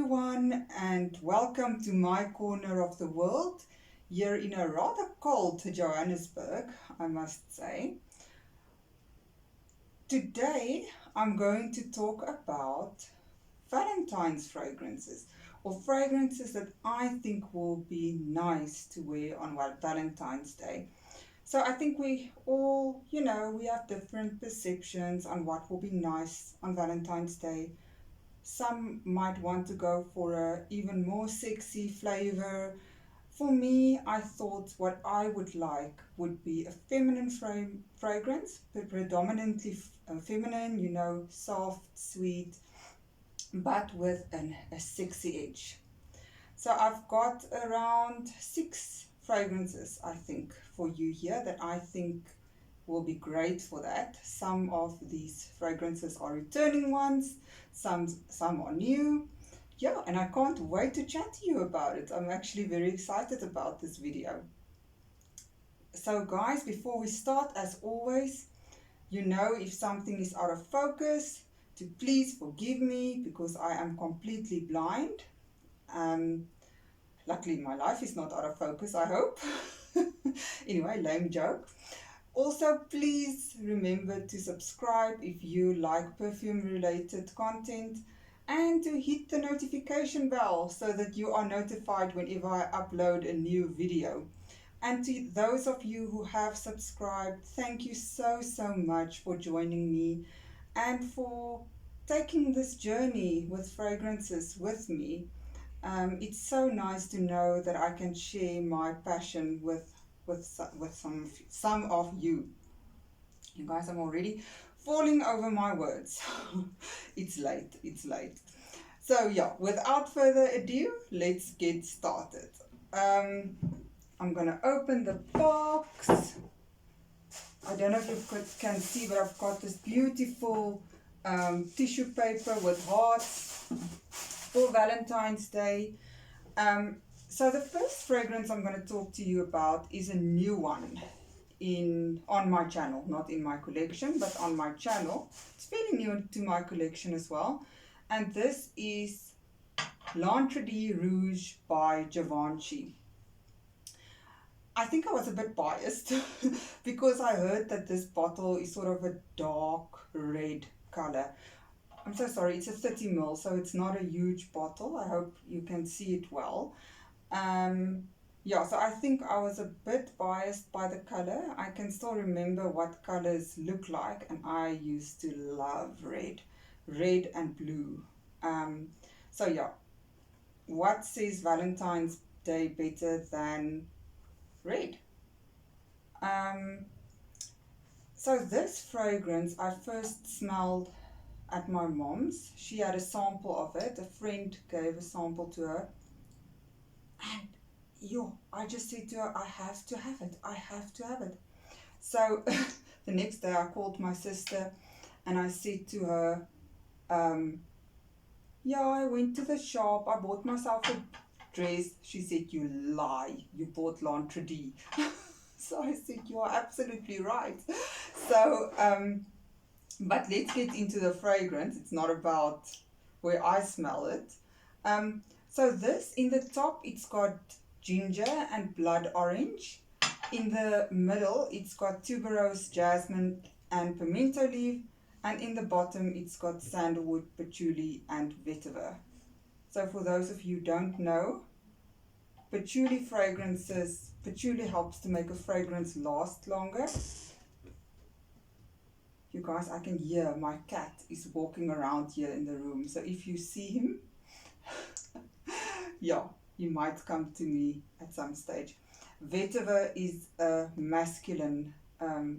everyone, and welcome to my corner of the world here in a rather cold Johannesburg, I must say. Today I'm going to talk about Valentine's fragrances, or fragrances that I think will be nice to wear on Valentine's Day. So I think we all, we have different perceptions on what will be nice on Valentine's Day. Some might want to go for a even more sexy flavor. For me, I thought what I would like would be a feminine fragrance, but predominantly feminine, soft, sweet, but with a sexy edge. So I've got around 6 fragrances, I think, for you here that I think will be great for that. Some of these fragrances are returning ones, some are new. Yeah, and I can't wait to chat to you about it. I'm actually very excited about this video. So guys, before we start, as always, if something is out of focus, to please forgive me because I am completely blind. Luckily my life is not out of focus, I hope. Anyway, lame joke. Also, please remember to subscribe if you like perfume related content, and to hit the notification bell so that you are notified whenever I upload a new video. And to those of you who have subscribed, thank you so much for joining me and for taking this journey with fragrances with me. It's so nice to know that I can share my passion with some of you. You guys, I'm already falling over my words. It's late. So yeah, without further ado, let's get started. I'm gonna open the box. I don't know if you can see, but I've got this beautiful tissue paper with hearts for Valentine's Day. So the first fragrance I'm going to talk to you about is a new one on my channel, not in my collection, but on my channel. It's fairly new to my collection as well. And this is Lantra Rouge by Givenchy. I think I was a bit biased because I heard that this bottle is sort of a dark red color. I'm so sorry, it's a 30 ml, so it's not a huge bottle. I hope you can see it well. So I think I was a bit biased by the color. I can still remember what colors look like, and I used to love red and blue. What says Valentine's Day better than red? So this fragrance I first smelled at my mom's. She had a sample of it. A friend gave a sample to her, and I just said to her, I have to have it. So the next day I called my sister and I said to her, I went to the shop, I bought myself a dress. She said, you lie, you bought Lantra. So I said, you are absolutely right. So but let's get into the fragrance. It's not about where I smell it. So this, in the top, it's got ginger and blood orange. In the middle, it's got tuberose, jasmine, and pimento leaf. And in the bottom, it's got sandalwood, patchouli, and vetiver. So for those of you who don't know, patchouli helps to make a fragrance last longer. You guys, I can hear my cat is walking around here in the room. So if you see him, he might come to me at some stage. Vetiver is a masculine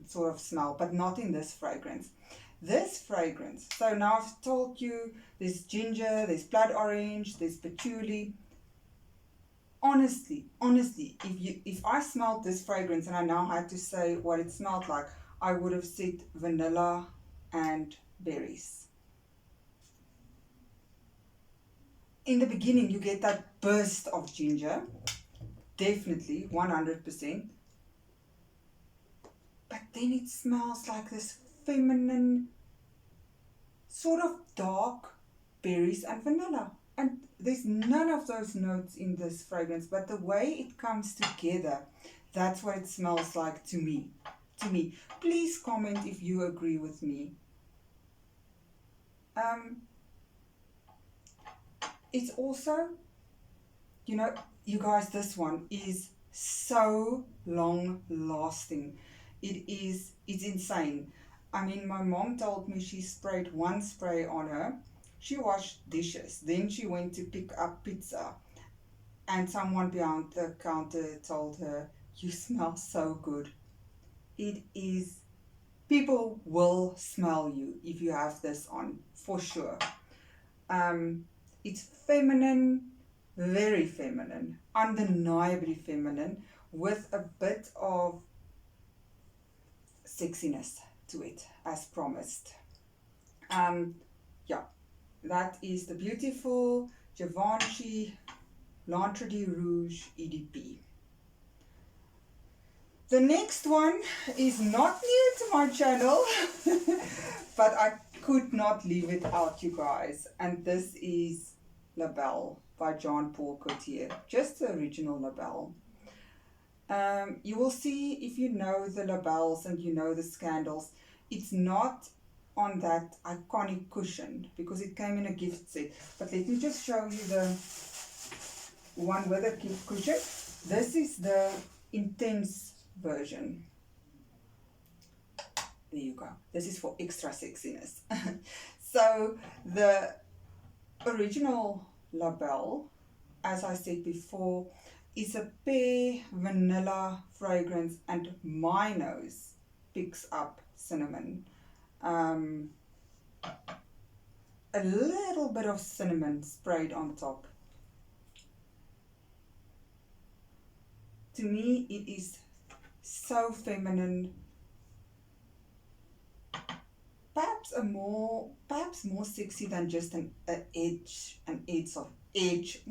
sort of smell, but not in this fragrance. This fragrance, so now I've told you there's ginger, there's blood orange, there's patchouli. Honestly, if I smelled this fragrance and I now had to say what it smelled like, I would have said vanilla and berries. In the beginning, you get that burst of ginger, definitely, 100%. But then it smells like this feminine, sort of dark berries and vanilla. And there's none of those notes in this fragrance, but the way it comes together, that's what it smells like to me. Please comment if you agree with me. It's also, you know, you guys, this one is so long lasting. It's insane. I mean, my mom told me she sprayed one spray on her. She washed dishes, then she went to pick up pizza, and someone behind the counter told her, "You smell so good." It is, people will smell you if you have this on, for sure. It's feminine, very feminine, undeniably feminine, with a bit of sexiness to it, as promised. Yeah, that is the beautiful Givenchy Lantra Rouge EDP. The next one is not new to my channel, but I could not leave it out, you guys. And this is Labelle by Jean Paul Cottier, just the original Labelle. You will see, if you know the Labelles and you know the Scandals, it's not on that iconic cushion because it came in a gift set. But let me just show you the one with a gift cushion. This is the Intense version. There you go. This is for extra sexiness. So the original Labelle, as I said before, is a pear vanilla fragrance, and my nose picks up cinnamon. A little bit of cinnamon sprayed on top. To me, it is so feminine. Perhaps more sexy than just an edge of edge.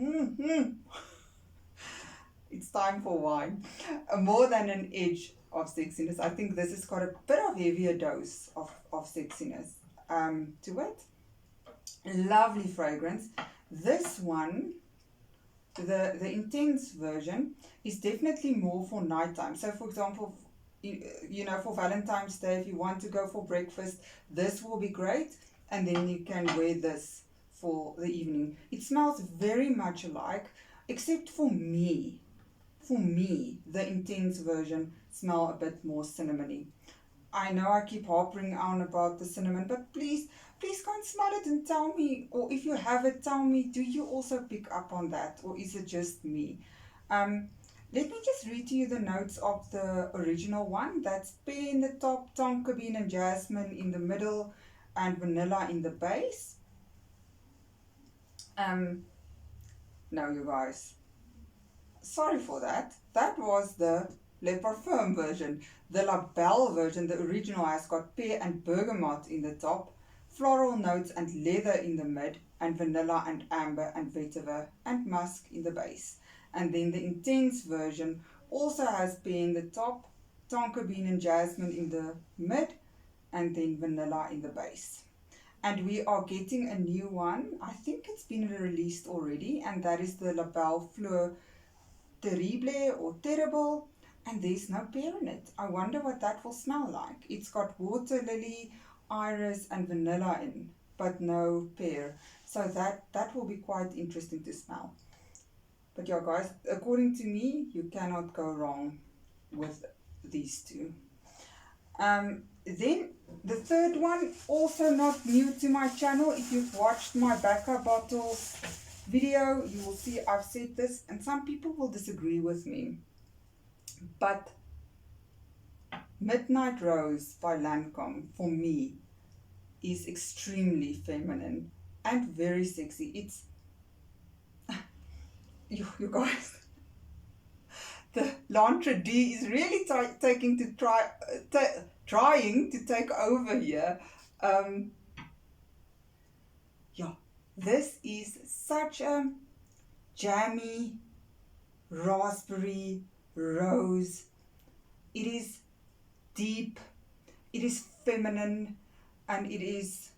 It's time for wine. More than an edge of sexiness. I think this has got a bit of heavier dose of sexiness to it. Lovely fragrance. This one, the Intense version, is definitely more for nighttime. So for example, you know, for Valentine's Day, if you want to go for breakfast, this will be great, and then you can wear this for the evening. It smells very much alike, except for me, the Intense version smell a bit more cinnamony. I know I keep harping on about the cinnamon, but please go and smell it and tell me, or if you have it, tell me, do you also pick up on that, or is it just me? Let me just read to you the notes of the original one. That's pear in the top, tonka bean and jasmine in the middle, and vanilla in the base. No, you guys, sorry for that. That was the Le Parfum version. The Labelle version, the original, has got pear and bergamot in the top, floral notes and leather in the mid, and vanilla and amber and vetiver and musk in the base. And then the Intense version also has pear in the top, tonka bean and jasmine in the mid, and then vanilla in the base. And we are getting a new one. I think it's been released already, and that is the Labelle Fleur Terrible or Terrible, and there's no pear in it. I wonder what that will smell like. It's got water lily, iris and vanilla in, but no pear. So that will be quite interesting to smell. But yeah, guys, according to me, you cannot go wrong with these two. Then the third one, also not new to my channel. If you've watched my Bacca bottles video, you will see I've said this, and some people will disagree with me. But Midnight Rose by Lancome, for me, is extremely feminine and very sexy. It's you guys, the Lantra D is really trying to take over here. Yeah, this is such a jammy raspberry rose. It is deep, it is feminine, and it is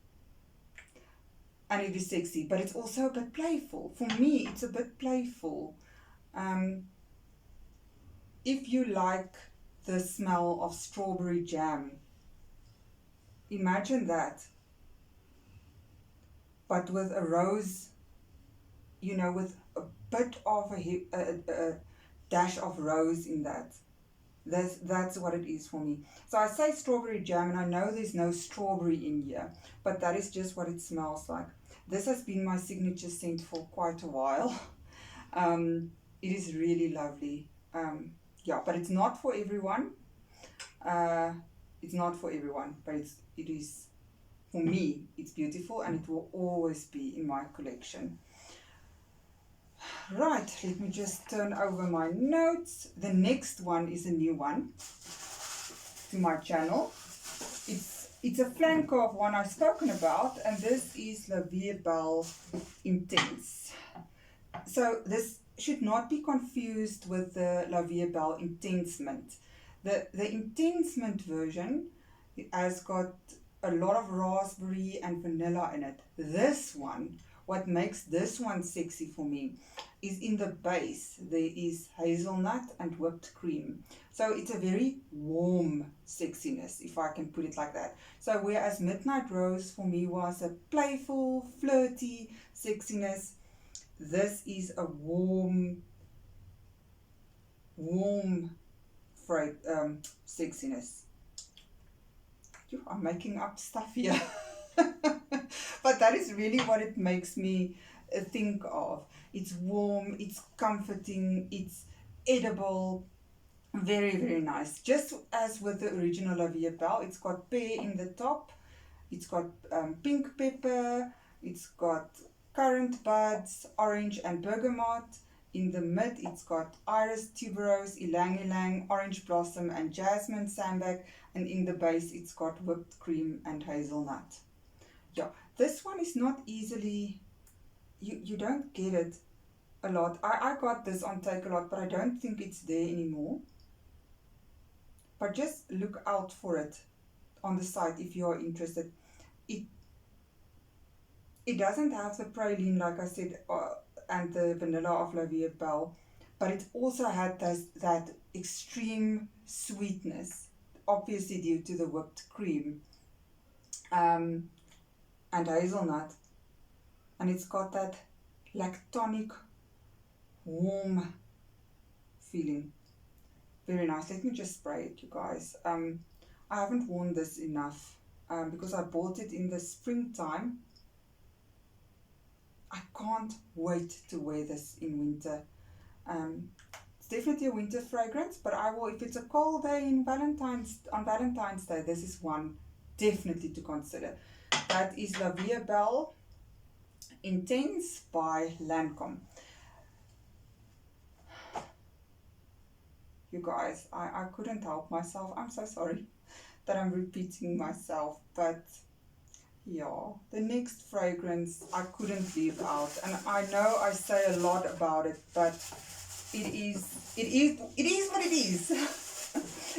and it is sexy, but it's also a bit playful. For me, it's a bit playful. If you like the smell of strawberry jam, imagine that, but with a rose, with a bit of a dash of rose in that. That's what it is for me. So I say strawberry jam, and I know there's no strawberry in here, but that is just what it smells like. This has been my signature scent for quite a while. It is really lovely. Yeah, but it's not for everyone. It's not for everyone, but it is for me. It's beautiful, and it will always be in my collection. Right, let me just turn over my notes. The next one is a new one to my channel. It's a flanker of one I've spoken about, and this is Labelle Intense. So this should not be confused with the Labelle Intense Mint. The Intense Mint version has got a lot of raspberry and vanilla in it. This one, what makes this one sexy for me is in the base there is hazelnut and whipped cream. So it's a very warm sexiness, if I can put it like that. So whereas Midnight Rose for me was a playful, flirty sexiness, this is a warm sexiness. I'm making up stuff here. But that is really what it makes me think of. It's warm, it's comforting, it's edible, very, very nice. Just as with the original Labelle, it's got pear in the top, it's got pink pepper, it's got currant buds, orange and bergamot. In the mid, it's got iris, tuberose, ylang ylang, orange blossom and jasmine sambac, and in the base it's got whipped cream and hazelnut. Yeah, this one is not easily, you don't get it a lot. I got this on Take A Lot, but I don't think it's there anymore. But just look out for it on the site if you are interested. It doesn't have the praline, like I said, and the vanilla of Labelle, but it also had that extreme sweetness, obviously due to the whipped cream and hazelnut, and it's got that lactonic warm feeling. Very nice. Let me just spray it, you guys. I haven't worn this enough because I bought it in the springtime. I can't wait to wear this in winter. It's definitely a winter fragrance, but I will, if it's a cold day on Valentine's Day, this is one definitely to consider. That is Labelle Intense by Lancome. You guys, I couldn't help myself. I'm so sorry that I'm repeating myself, but yeah, the next fragrance I couldn't leave out, and I know I say a lot about it, but it is what it is.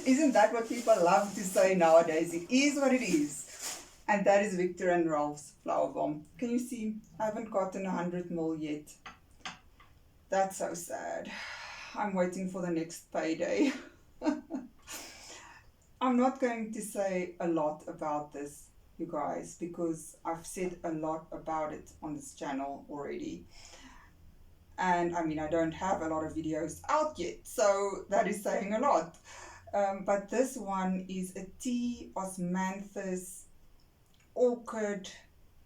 Isn't that what people love to say nowadays? It is what it is. And that is Viktor&Rolf's Flowerbomb. Can you see? I haven't gotten 100 ml yet. That's so sad. I'm waiting for the next payday. I'm not going to say a lot about this, you guys, because I've said a lot about it on this channel already. And I mean, I don't have a lot of videos out yet, so that is saying a lot. But this one is a tea osmanthus orchid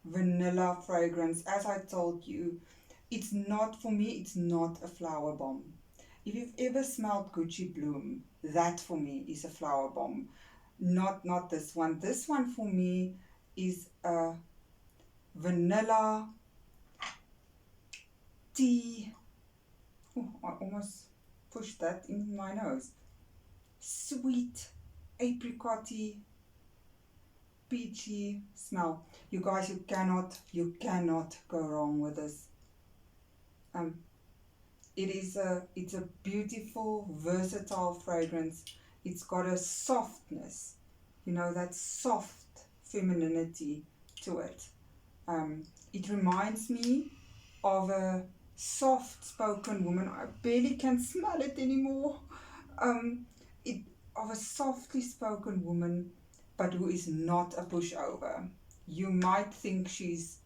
vanilla fragrance. As I told you, it's not, for me, it's not a flower bomb. If you've ever smelled Gucci Bloom, that for me is a flower bomb. Not this one. This one for me is a vanilla tea. Oh, I almost pushed that in my nose. Sweet, apricotty, peachy smell. You guys, you cannot go wrong with this. It's a beautiful, versatile fragrance. It's got a softness, that soft femininity to it. it reminds me of a soft-spoken woman. I barely can smell it anymore. It of a softly spoken woman, but who is not a pushover. You might think she's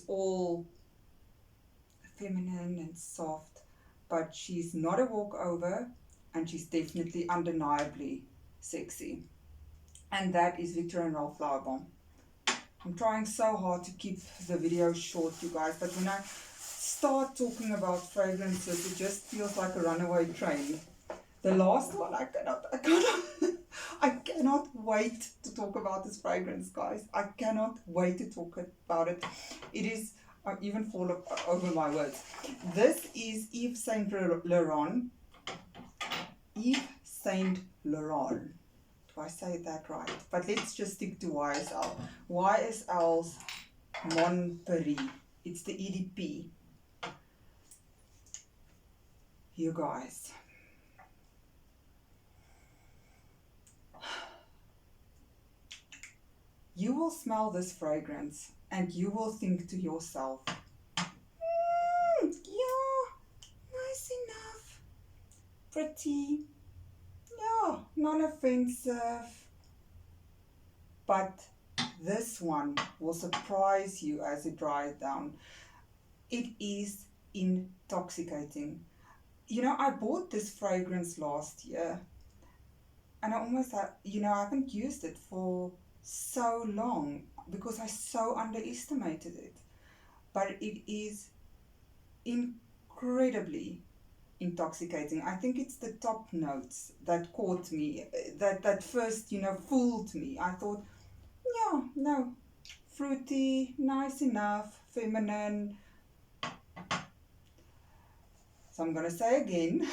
all feminine and soft, but she's not a walkover, and she's definitely undeniably sexy. And that is Viktor&Rolf Flowerbomb. I'm trying so hard to keep the video short, you guys, but when I start talking about fragrances, it just feels like a runaway train. The last one, I cannot wait to talk about this fragrance, guys. I cannot wait to talk about it. It is, I even fall over my words. This is Yves Saint Laurent. Yves Saint Laurent. Do I say that right? But let's just stick to YSL. YSL's Mon Paris. It's the EDP. You guys. You will smell this fragrance and you will think to yourself, yeah, nice enough, pretty, yeah, non-offensive. But this one will surprise you as it dries down. It is intoxicating. You know, I bought this fragrance last year and I almost, I haven't used it for so long because I so underestimated it. But it is incredibly intoxicating. I think it's the top notes that caught me, that first, fooled me. I thought, yeah, no, fruity, nice enough, feminine. So I'm going to say again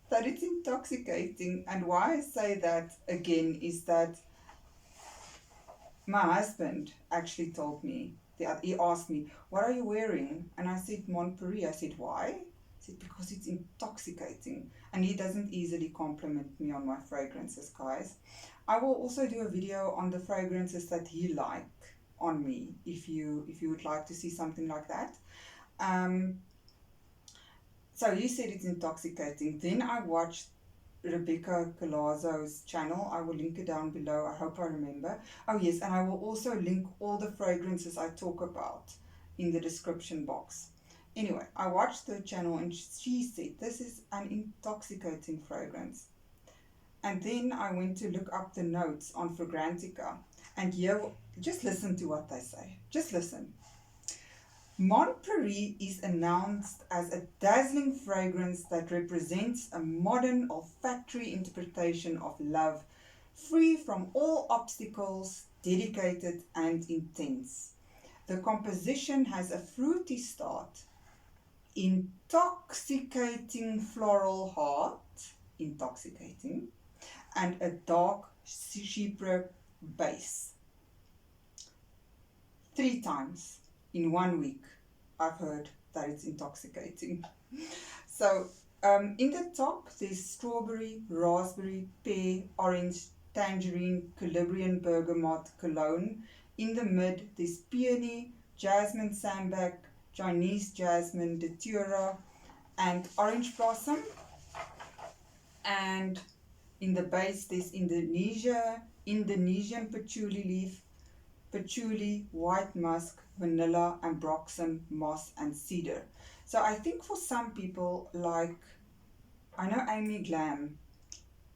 that it's intoxicating. And why I say that again is that my husband actually told me, he asked me, what are you wearing? And I said, Mon Paris. I said, why? He said, because it's intoxicating. And he doesn't easily compliment me on my fragrances, guys. I will also do a video on the fragrances that he liked on me, if you would like to see something like that. So he said it's intoxicating. Then I watched Rebeca Collazo's channel. I will link it down below. I hope I remember. Oh yes, and I will also link all the fragrances I talk about in the description box. Anyway, I watched the channel and she said this is an intoxicating fragrance. And then I went to look up the notes on Fragrantica, and here, just listen to what they say. Just listen. Mon Paris is announced as a dazzling fragrance that represents a modern olfactory interpretation of love, free from all obstacles, dedicated and intense. The composition has a fruity start, intoxicating floral heart, intoxicating, and a dark chypre base. 3 times in 1 week I've heard that it's intoxicating. So in the top there's strawberry, raspberry, pear, orange, tangerine, Calabrian bergamot, cologne. In the mid there's peony, jasmine sambac, Chinese jasmine, datura, and orange blossom. And in the base there's Indonesian patchouli leaf, patchouli, white musk, vanilla, ambroxan, moss, and cedar. So I think for some people, like, I know Amy Glam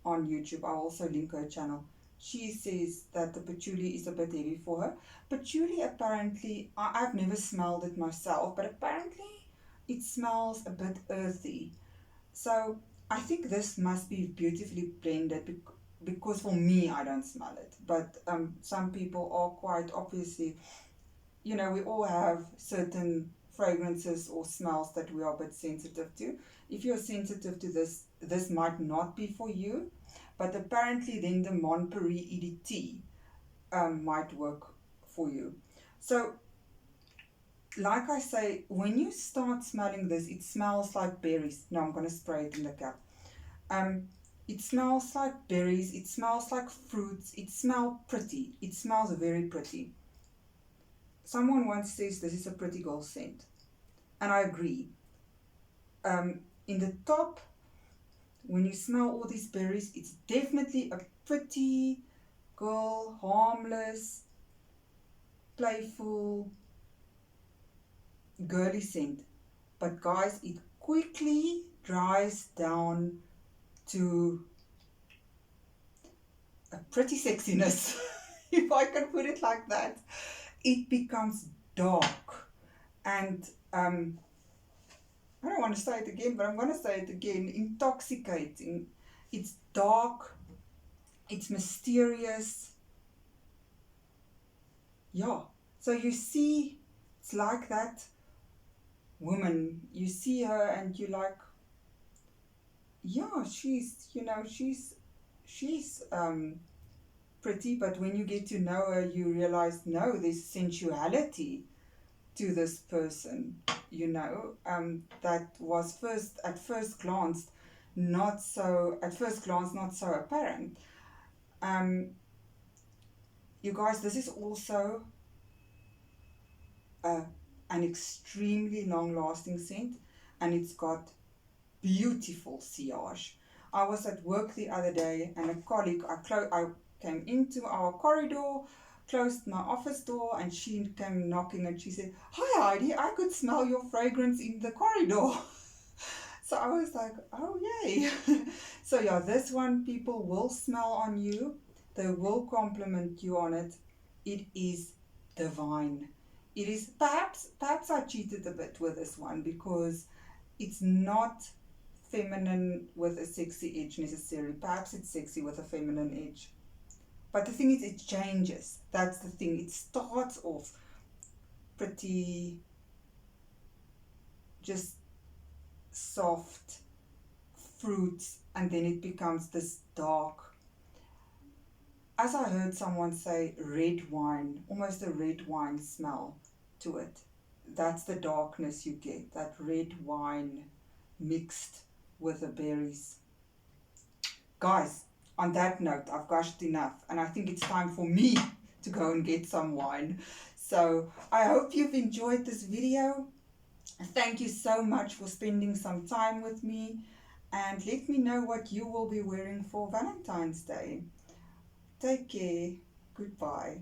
on YouTube, I'll also link her channel. She says that the patchouli is a bit heavy for her. Patchouli apparently, I've never smelled it myself, but apparently it smells a bit earthy. So I think this must be beautifully blended because for me, I don't smell it. But some people are quite obviously, we all have certain fragrances or smells that we are a bit sensitive to. If you're sensitive to this might not be for you. But apparently then the Mon Paris EDT might work for you. So, like I say, when you start smelling this, it smells like berries. No, I'm going to spray it in the cap. It smells like berries. It smells like fruits. It smells pretty. It smells very pretty. someone once says this is a pretty girl scent, and I agree. In the top, when you smell all these berries, it's definitely a pretty girl, harmless, playful, girly scent. But guys, it quickly dries down to a pretty sexiness, if I can put it like that. It becomes dark and I don't want to say it again, but I'm going to say it again, intoxicating. It's dark, it's mysterious. Yeah, so you see, it's like that woman, you see her and you're like, yeah, she's, she's pretty, but when you get to know her, you realize, no, there's sensuality to this person, that was at first glance not so apparent. You guys, this is also an extremely long lasting scent, and it's got beautiful sillage. I was at work the other day and a colleague, I came into our corridor, closed my office door, and she came knocking and she said, "Hi Heidi, I could smell your fragrance in the corridor." So I was like, oh yay. So yeah, this one people will smell on you, they will compliment you on it. It is divine. It is, perhaps I cheated a bit with this one because it's not feminine with a sexy edge necessarily. Perhaps it's sexy with a feminine edge. But the thing is, it changes. That's the thing. It starts off pretty, just soft fruits, and then it becomes this dark, as I heard someone say, red wine, almost a red wine smell to it. That's the darkness you get, that red wine mixed with the berries. Guys, on that note, I've gushed enough, and I think it's time for me to go and get some wine. So I hope you've enjoyed this video. Thank you so much for spending some time with me, and let me know what you will be wearing for Valentine's Day. Take care. Goodbye.